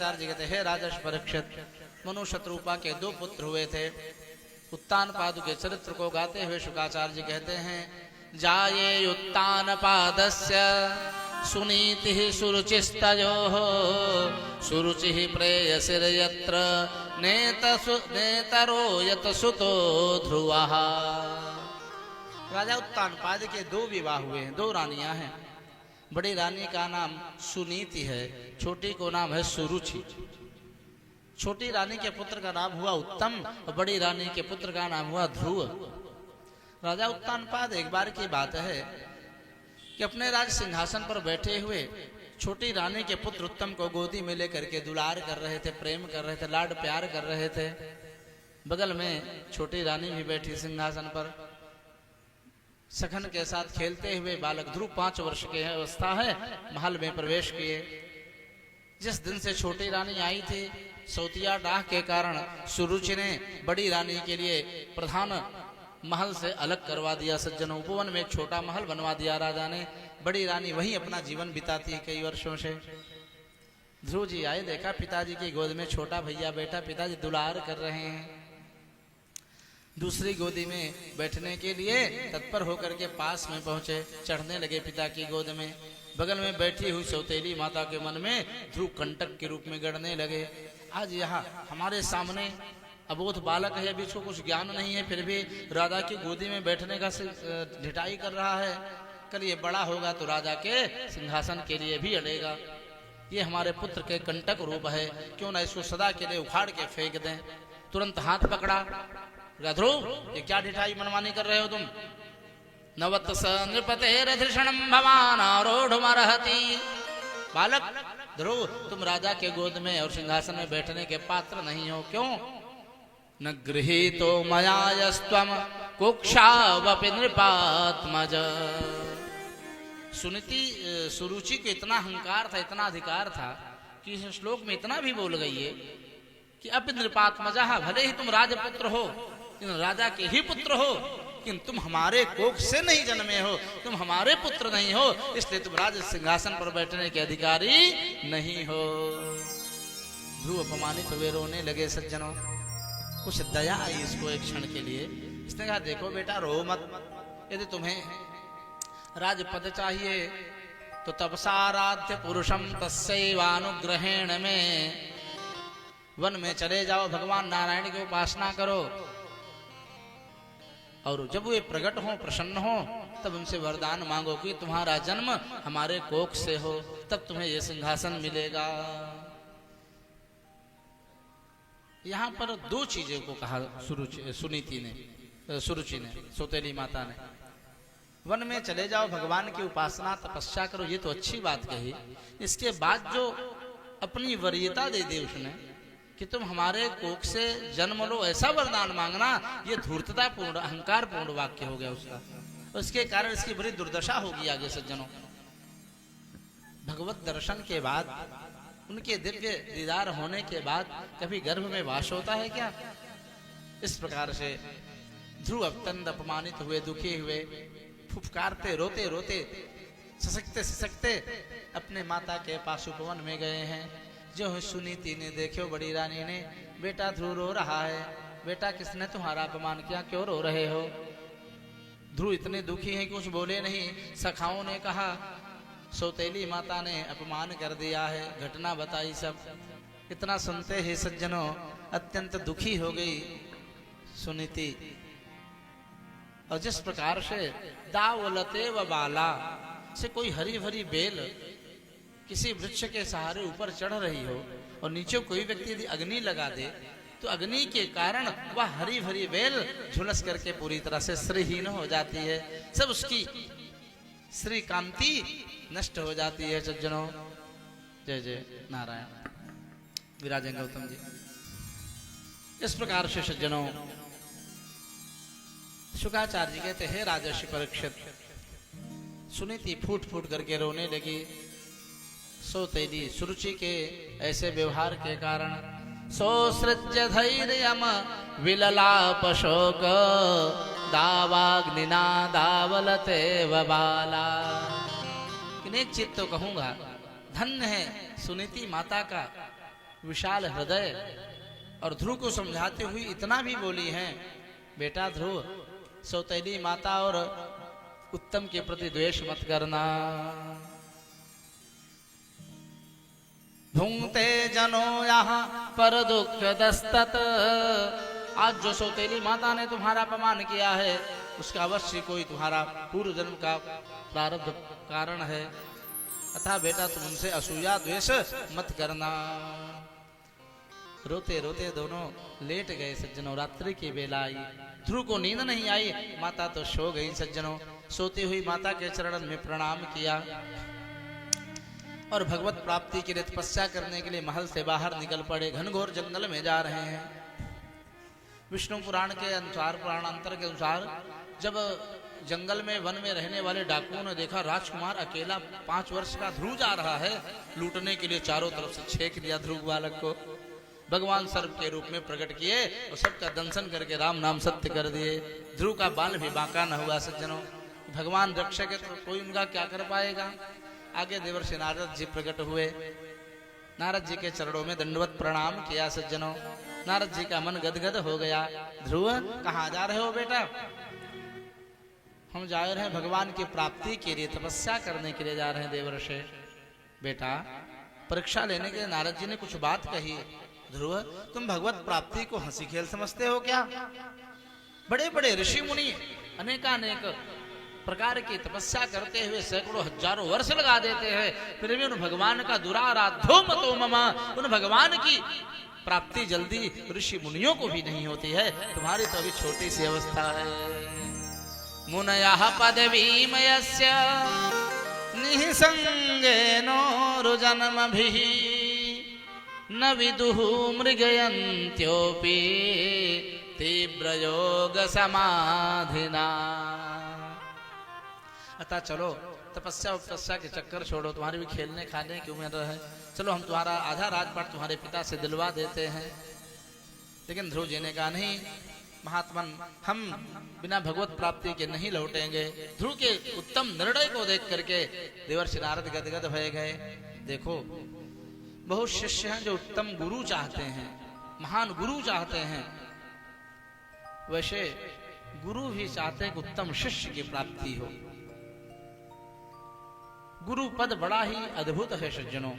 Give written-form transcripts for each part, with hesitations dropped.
शुकाचार्य जी कहते हे राजर्षि परीक्षित, मनु शत्रुपा के 2 पुत्र हुए थे। उत्तानपाद के चरित्र को गाते हुए शुकाचार्य जी कहते हैं जाये उत्तानपादस्य सुनीति सुरुचिस्तयोः सुरुचि प्रेयसिर्यत्र नेतरो यतसुतो ध्रुवः। राजा उत्तानपाद के 2 विवाह हुए हैं, 2 रानियां हैं। बड़ी रानी का नाम सुनीति है, छोटी को नाम है सुरुचि। छोटी रानी के पुत्र का नाम हुआ उत्तम और बड़ी रानी के पुत्र का नाम हुआ ध्रुव। राजा उत्तानपाद एक बार की बात है कि अपने राज सिंहासन पर बैठे हुए छोटी रानी के पुत्र उत्तम को गोदी में लेकर के दुलार कर रहे थे, प्रेम कर रहे थे, लाड प्यार कर रहे थे। बगल में छोटी रानी भी बैठी सिंहासन पर, सखन के साथ खेलते हुए बालक ध्रुव 5 वर्ष की अवस्था है, महल में प्रवेश किए। जिस दिन से छोटी रानी आई थी, सौतिया डाह के कारण सुरुचि ने बड़ी रानी के लिए प्रधान महल से अलग करवा दिया। सज्जनों, उपवन में एक छोटा महल बनवा दिया राजा ने। बड़ी रानी वहीं अपना जीवन बिताती है कई वर्षों से। ध्रुव जी आए, देखा पिताजी की गोद में छोटा भैया बैठा, पिताजी दुलार कर रहे हैं। दूसरी गोदी में बैठने के लिए तत्पर होकर के पास में पहुंचे, चढ़ने लगे पिता की गोद में। बगल में बैठी हुई सौतेली माता के मन में ध्रुव कंटक के रूप में गड़ने लगे। आज यहाँ हमारे सामने अबोध बालक है, अभी इसको कुछ ज्ञान नहीं है, फिर भी राजा की गोदी में बैठने का ढिठाई कर रहा है। कल ये बड़ा होगा तो राजा के सिंहासन के लिए भी अड़ेगा। ये हमारे पुत्र के कंटक रूप है, क्यों ना इसको सदा के लिए उखाड़ के फेंक दें। तुरंत हाथ पकड़ा, ध्रुव ये क्या ढिठाई मनमानी कर रहे हो तुम? नवत्स नृपतेर्धिषणं भवान् आरूढमर्हति। बालक ध्रुव, तुम राजा के गोद में और सिंहासन में बैठने के पात्र नहीं हो। क्यों? न गृहीतो मया यस्त्वं कुक्षावपि नृपात्मज। सुरुचि को इतना अहंकार था, इतना अधिकार था कि इस श्लोक में इतना भी बोल गई है कि अपि नृपात्मजः, भले ही तुम राजपुत्र हो, राजा के ही पुत्र हो, लेकिन तुम हमारे कोख से नहीं जन्मे हो, तुम हमारे पुत्र नहीं हो, इसलिए तुम राज सिंहासन पर बैठने के अधिकारी नहीं हो। ध्रुव अपमानित हुए, रोने लगे। सज्जनों, कुछ दया आई इसको एक क्षण के लिए। इसने कहा देखो बेटा, रो मत, यदि तुम्हें राजपद चाहिए तो तपसाराध्य पुरुषम तस्यैवानुग्रहेण में वन में चले जाओ, भगवान नारायण की उपासना करो, और जब वे प्रकट हो, प्रसन्न हो, तब उनसे वरदान मांगो कि तुम्हारा जन्म हमारे कोख से हो, तब तुम्हें यह सिंहासन मिलेगा। यहाँ पर 2 चीजों को कहा सुरुचि ने, सौतेली माता ने। वन में चले जाओ, भगवान की उपासना तपस्या करो, ये तो अच्छी बात कही। इसके बाद जो अपनी वरीयता दे दी उसने कि तुम हमारे कोख से जन्म लो, ऐसा वरदान मांगना, ये धूर्तता पूर्ण, अहंकार पूर्ण वाक्य हो गया उसका। उसके कारण इसकी बड़ी दुर्दशा होगी आगे। सज्जनों, भगवत दर्शन के बाद, उनके दिव्य दीदार होने के बाद कभी गर्भ में वास होता है क्या? इस प्रकार से ध्रुव अत्यंत अपमानित हुए, दुखी हुए, फुफकारते, रोते रोते, ससकते ससकते अपने माता के पास उपवन में गए हैं। जो सुनीति ने देखो, बड़ी रानी ने, बेटा ध्रुव रो रहा है, बेटा किसने तुम्हारा अपमान किया, क्यों रो रहे हो? ध्रुव इतने दुखी हैं कि कुछ बोले नहीं। सखाओं ने कहा सौतेली माता ने अपमान कर दिया है, घटना बताई सब। इतना सुनते ही सज्जनों अत्यंत दुखी हो गई सुनीति। और जिस प्रकार से दावलते व बाला से कोई हरी भरी बेल किसी वृक्ष के सहारे ऊपर चढ़ रही हो और नीचे कोई व्यक्ति यदि अग्नि लगा दे तो अग्नि के कारण वह हरी भरी बेल झुलस करके पूरी तरह से श्रीहीन हो जाती है, सब उसकी श्री कांति नष्ट हो जाती है। सज्जनों, जय जय नारायण। विराजेंगे गौतम जी। इस प्रकार से सज्जनों शुकाचार्य जी कहते हैं राजर्षि परीक्षित, सुनीति फूट फूट करके रोने लगी। सौतेली सुरुचि के ऐसे व्यवहार के कारण सोसृज्य धैर्यम विललाप शोक दावाग्निना दावलते वबाला। एक चित्त तो कहूंगा, धन्य है सुनीति माता का विशाल हृदय और ध्रुव को समझाते हुए इतना भी बोली है, बेटा ध्रुव, सौतेली माता और उत्तम के प्रति द्वेष मत करना। भूंगते जनो यहाँ पर दुख दस्तत, आज जो सौतेली माता ने तुम्हारा अपमान किया है उसका अवश्य कोई तुम्हारा पूर्व जन्म का प्रारब्ध कारण है, अतः बेटा तुम उनसे असूया द्वेष मत करना। रोते रोते दोनों लेट गए सज्जनों। रात्रि की बेला आई, ध्रुव को नींद नहीं आई, माता तो सो गई सज्जनों। सोती हुई माता के चरणों में प्रणाम किया और भगवत प्राप्ति के लिए तपस्या करने के लिए महल से बाहर निकल पड़े। घनघोर जंगल में जा रहे हैं। विष्णु पुराण के अनुसार, पुराणांतर के अनुसार, जब जंगल में वन में रहने वाले डाकुओं ने देखा राजकुमार अकेला 5 वर्ष का ध्रुव जा रहा है लूटने के लिए, चारों तरफ से छेक दिया ध्रुव बालक को। भगवान सर्प के रूप में प्रकट किए और सबका दंशन करके राम नाम सत्य कर दिए। ध्रुव का बाल भी बांका न हुआ सज्जनों। भगवान रक्षक है तो कोई उनका क्या कर पाएगा। आगे देवर्षि नारद जी प्रकट हुए। नारद जी के चरणों में दंडवत प्रणाम किया सज्जनों। नारद जी का मन गदगद हो गया। ध्रुव, कहाँ जा रहे हो बेटा? हम जा रहे हैं भगवान की प्राप्ति के लिए, तपस्या करने के लिए जा रहे हैं देवर्षि। बेटा, परीक्षा लेने के लिए नारद जी ने कुछ बात कही। ध्रुव, तुम भगवत प्राप्ति को हंसी खेल समझते हो क्या? बड़े बड़े ऋषि मुनि अनेकानेक प्रकार की तपस्या करते हुए सैकड़ों हजारों वर्ष लगा देते हैं, फिर भी उन भगवान का दुराराध्यो मतो ममा, उन भगवान की प्राप्ति जल्दी ऋषि मुनियों को भी नहीं होती है। तुम्हारी तो अभी छोटी सी अवस्था है। मुनयः पदवीमयस्य निःसंगेनो रुजन्मभिः न विदुः मृगयन्त्योऽपि तीव्रयोग समाधिना। अतः चलो, तपस्या के चक्कर छोड़ो, तुम्हारे भी खेलने खाने की उम्र है। चलो हम तुम्हारा आधा राजपाट तुम्हारे पिता से दिलवा देते हैं। लेकिन ध्रुव जी ने कहा, नहीं महात्मन, हम बिना भगवत प्राप्ति के नहीं लौटेंगे। ध्रुव के उत्तम निर्णय को देख करके देवर्षि नारद गदगद भय गए। देखो, बहुत शिष्य हैं जो उत्तम गुरु चाहते हैं, महान गुरु चाहते हैं, वैसे गुरु भी चाहते हैं कि उत्तम शिष्य की प्राप्ति हो। गुरु पद बड़ा ही अद्भुत है सज्जनों।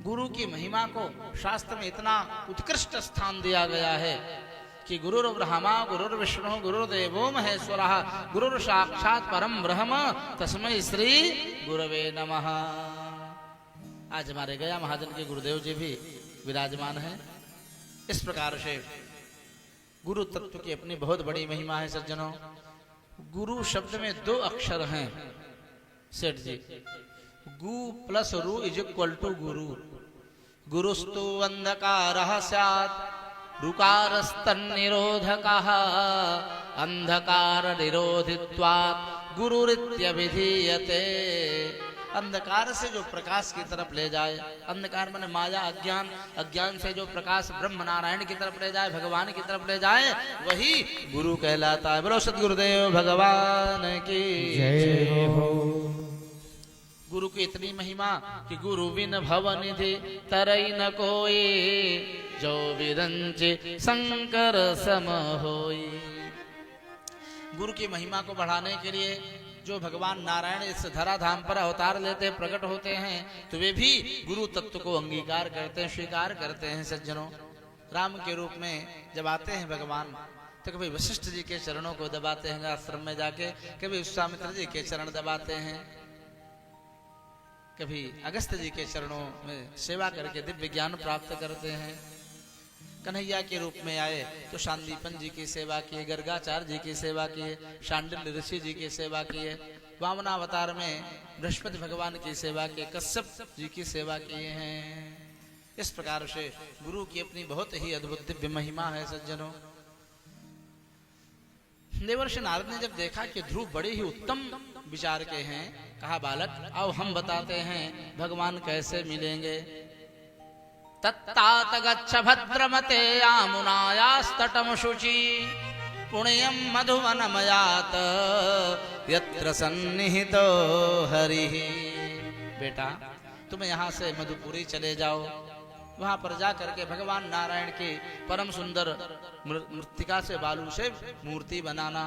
गुरु की महिमा को शास्त्र में इतना उत्कृष्ट स्थान दिया गया है कि गुरुर् ब्रह्मा गुरुर्विष्णु गुरुर्देवो महेश्वरः गुरुर् साक्षात् परम ब्रह्म तस्मै श्री गुरवे नमः। आज हमारे गया महाजन के गुरुदेव जी भी विराजमान हैं। इस प्रकार से गुरु तत्व की अपनी बहुत बड़ी महिमा है सज्जनों। गुरु शब्द में 2 अक्षर हैं सेठ जी। गु प्लस रु इज इक्वल टू गुरु। गुरुस्तु अंधकारः स्यात् ऋकारस्तन्निरोधकः अंधकार निरोधित्वात् गुरुरित्यभिधीयते। अंधकार से जो प्रकाश की तरफ ले जाए, अंधकार माने माया अज्ञान, अज्ञान से जो प्रकाश ब्रह्म नारायण की तरफ ले जाए, भगवान की तरफ ले जाए, वही गुरु कहलाता है। बोलो सद्गुरुदेव भगवान की जय हो। गुरु की इतनी महिमा कि गुरु बिन भवनिधि तरई न कोई, जो विरंचे शंकर सम होई। गुरु की महिमा को बढ़ाने के लिए जो भगवान नारायण इस धराधाम पर अवतार लेते प्रकट होते हैं, तो वे भी गुरु तत्व को अंगीकार करते हैं, स्वीकार करते हैं सज्जनों। राम के रूप में जब आते हैं भगवान, तो कभी वशिष्ठ जी के चरणों को दबाते हैं आश्रम में जाके, कभी विश्वामित्र जी के चरण दबाते हैं, कभी अगस्त्य जी के चरणों में सेवा करके दिव्य ज्ञान प्राप्त करते हैं। कन्हैया के रूप में आए तो शांतिपन जी की सेवा किए, गर्गाचार्य जी की सेवा किए, शांडिल्य ऋषि जी की सेवा किए, वामनावतार में बृहस्पति भगवान की सेवा किए, कश्यप जी की सेवा किए हैं। इस प्रकार से गुरु की अपनी बहुत ही अद्भुत दिव्य महिमा है सज्जनों। देवर्षि नारद ने जब देखा कि ध्रुव बड़े ही उत्तम विचार के हैं, कहा बालक आओ हम बताते हैं भगवान कैसे मिलेंगे। तत्तात गच्छ भद्रमते यामुनायास्तटम शुचि पुण्यम मधुवनमयात यत्र सन्निहितो हरिः। बेटा तुम यहाँ से मधुपुरी चले जाओ, वहां पर जा करके भगवान नारायण के परम सुंदर मृत्तिका से बालू से मूर्ति बनाना,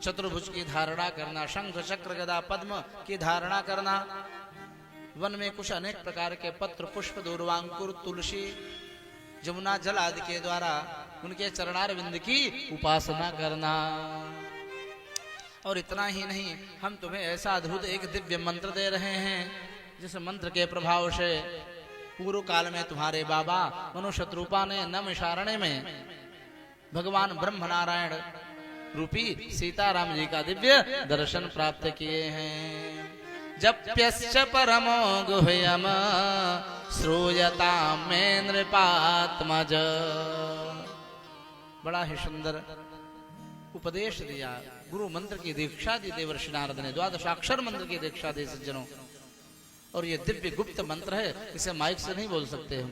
चतुर्भुज की धारणा करना, शंख चक्र गदा पद्म की धारणा करना, वन में कुछ अनेक प्रकार के पत्र पुष्प दूर्वांकुर तुलसी जमुना जल आदि के द्वारा उनके चरणारविंद की उपासना करना। और इतना ही नहीं, हम तुम्हें ऐसा अद्भुत एक दिव्य मंत्र दे रहे हैं जिस मंत्र के प्रभाव से पूर्व काल में तुम्हारे बाबा मनुशत्रुपा ने नमशारण्य में भगवान ब्रह्म नारायण रूपी सीताराम जी का दिव्य दर्शन प्राप्त किए हैं। जप्यश्च परमो गुह्यम श्रूयता में नृपात्मज। बड़ा ही सुंदर उपदेश दिया, गुरु मंत्र की दीक्षा दी देवर्षि नारद ने, द्वादशाक्षर मंत्र की दीक्षा दी सज्जनों। और ये दिव्य गुप्त मंत्र है, इसे माइक से नहीं बोल सकते हम।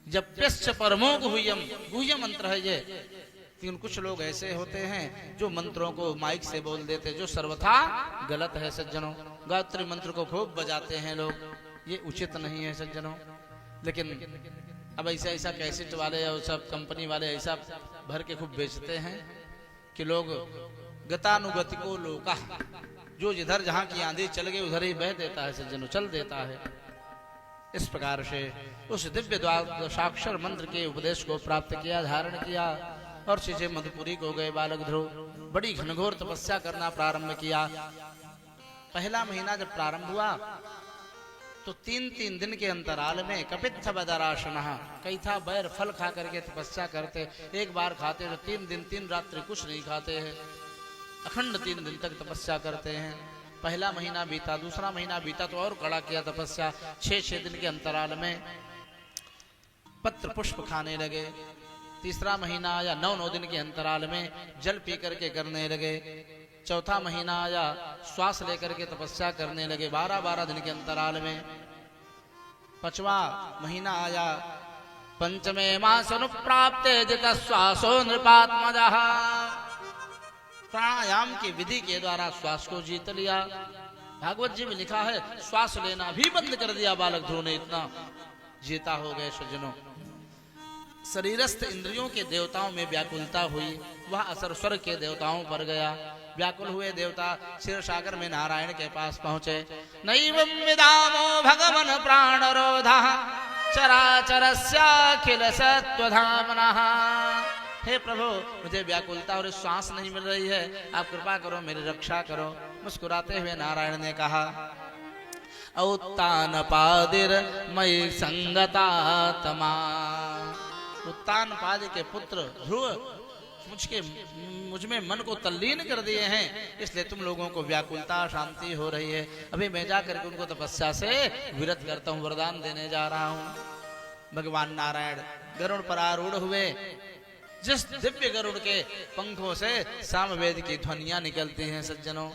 जप्यश्च परमो गुह्यम, गुह्य मंत्र है ये। लेकिन कुछ लोग ऐसे होते हैं जो मंत्रों को माइक से बोल देते, जो सर्वथा गलत है सज्जनों। गायत्री मंत्र को खूब बजाते हैं लोग, ये उचित नहीं है सज्जनों। लेकिन अब ऐसा ऐसा कैसेट वाले और सब कंपनी वाले ऐसा भर के खूब बेचते हैं कि लोग गतानुगति को लोका, जो जिधर जहां की आंधी चल गई उधर ही बह देता है सज्जनों, चल देता है। इस प्रकार से उस दिव्य द्वादशाक्षर मंत्र के उपदेश को प्राप्त किया, धारण किया और सीधे मधुपुरी को गए बालक ध्रुव। बड़ी घनघोर तपस्या करना प्रारंभ किया। पहला महीना जब प्रारंभ हुआ तो 3-3 दिन के अंतराल में कपित्थ बदराशना, कई था बैर फल खा करके तपस्या करते। एक बार खाते तो 3 दिन 3 रात्रि कुछ नहीं खाते हैं, अखंड 3 दिन तक तपस्या करते हैं। पहला महीना बीता, दूसरा महीना बीता तो और कड़ा किया तपस्या। 6-6 दिन के अंतराल में पत्र पुष्प खाने लगे। तीसरा महीना आया, 9-9 दिन के अंतराल में जल पी करके करने लगे। चौथा महीना आया, श्वास लेकर के तपस्या करने लगे 12-12 दिन के अंतराल में। 5वां महीना आया, पंचमे मास अनुप्राप्ते जित श्वासो नृपात्मजः, प्राणायाम की विधि के द्वारा श्वास को जीत लिया। भागवत जी में लिखा है श्वास लेना भी बंद कर दिया बालक ध्रुव ने, इतना जीता हो गए सज्जनों। शरीरस्थ इंद्रियों के देवताओं में व्याकुलता हुई, वह असर स्वर्ग के देवताओं पर गया। व्याकुल हुए देवता क्षीर सागर में नारायण के पास पहुंचे। नैवं विदामो भगवन प्राणरोधः चराचरस्याखिल सत्वधामनः। हे प्रभु, मुझे व्याकुलता और श्वास नहीं मिल रही है, आप कृपा करो, मेरी रक्षा करो। मुस्कुराते हुए नारायण ने कहा, उत्तान पादिर मयि संगतात्मा। उत्तान पाद के पुत्र ध्रुव मुझ में मन को तल्लीन कर दिए हैं, इसलिए तुम लोगों को व्याकुलता शांति हो रही है। अभी मैं जाकर के उनको तपस्या से विरत करता हूँ, वरदान देने जा रहा हूँ। भगवान नारायण गरुड़ पर आरूढ़ हुए। जिस दिव्य गरुड़ के पंखों से सामवेद की ध्वनियां निकलती हैं सज्जनों,